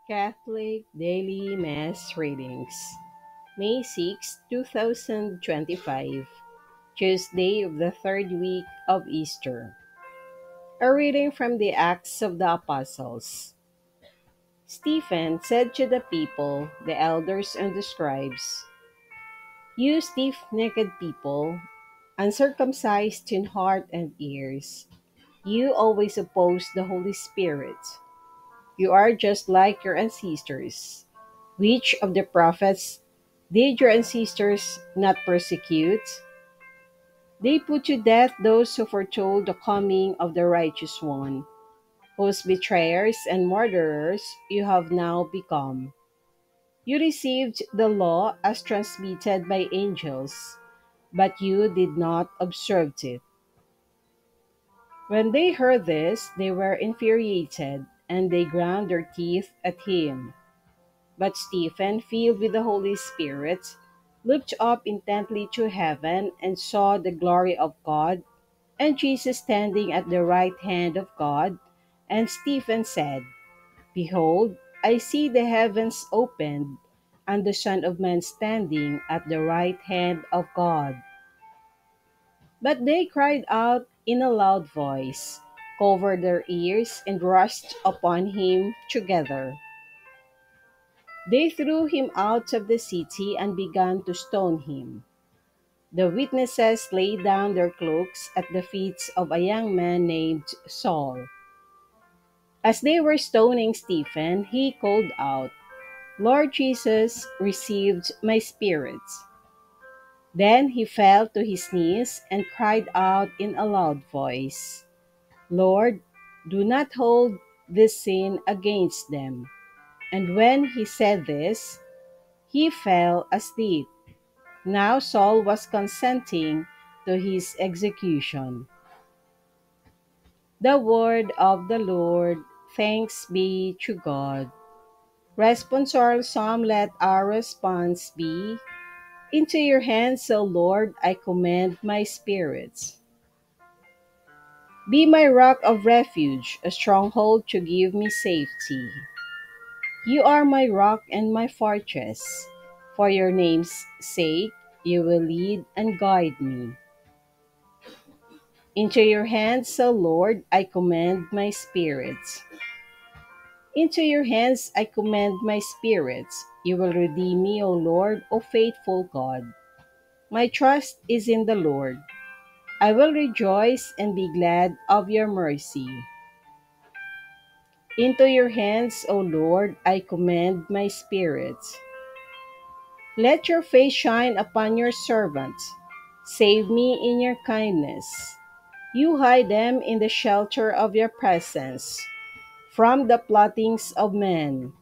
Catholic Daily Mass Readings, May 6, 2025, Tuesday of the third week of Easter. A reading from the Acts of the Apostles. Stephen said to the people, the elders and the scribes, "You stiff-necked people, uncircumcised in heart and ears, you always oppose the Holy Spirit. You are just like your ancestors. Which of the prophets did your ancestors not persecute? They put to death those who foretold the coming of the righteous one, whose betrayers and murderers you have now become. You received the law as transmitted by angels, but you did not observe it." When they heard this, they were infuriated, and they ground their teeth at him. But Stephen, filled with the Holy Spirit, looked up intently to heaven and saw the glory of God and Jesus standing at the right hand of God. And Stephen said, "Behold, I see the heavens opened, and the Son of Man standing at the right hand of God." But they cried out in a loud voice, covered their ears, and rushed upon him together. They threw him out of the city and began to stone him. The witnesses laid down their cloaks at the feet of a young man named Saul. As they were stoning Stephen, he called out, "Lord Jesus, receive my spirit." Then he fell to his knees and cried out in a loud voice, "Lord, do not hold this sin against them." And when he said this, he fell asleep. Now Saul was consenting to his execution. The word of the Lord. Thanks be to God. Responsorial Psalm. Let our response be, "Into your hands, O Lord, I commend my spirit." Be my rock of refuge, a stronghold to give me safety. You are my rock and my fortress. For your name's sake, you will lead and guide me. Into your hands, O Lord, I commend my spirit. Into your hands I commend my spirit. You will redeem me, O Lord, O faithful God. My trust is in the Lord. I will rejoice and be glad of your mercy. Into your hands, O Lord, I commend my spirit. Let your face shine upon your servant. Save me in your kindness. You hide them in the shelter of your presence, from the plottings of men.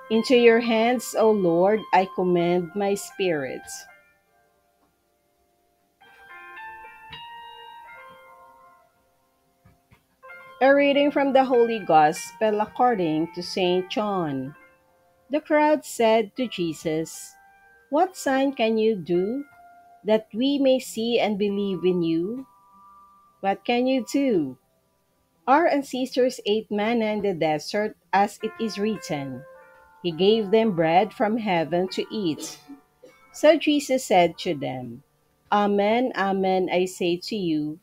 Into your hands, O Lord, I commend my spirit. A reading from the Holy Gospel according to St. John. The crowd said to Jesus, "What sign can you do, that we may see and believe in you? What can you do? Our ancestors ate manna in the desert, as it is written, 'He gave them bread from heaven to eat.'" So Jesus said to them, "Amen, amen, I say to you,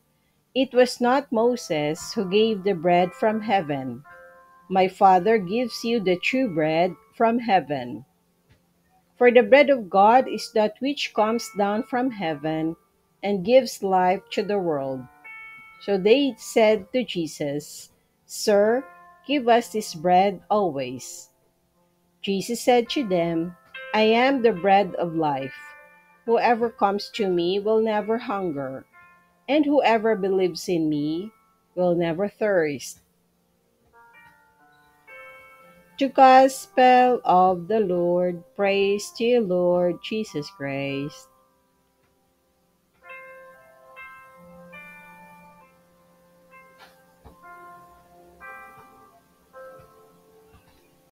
it was not Moses who gave the bread from heaven. My Father gives you the true bread from heaven. For the bread of God is that which comes down from heaven and gives life to the world." So they said to Jesus, "Sir, give us this bread always." Jesus said to them, "I am the bread of life. Whoever comes to me will never hunger, and whoever believes in me will never thirst." The Gospel of the Lord. Praise to you, Lord Jesus Christ.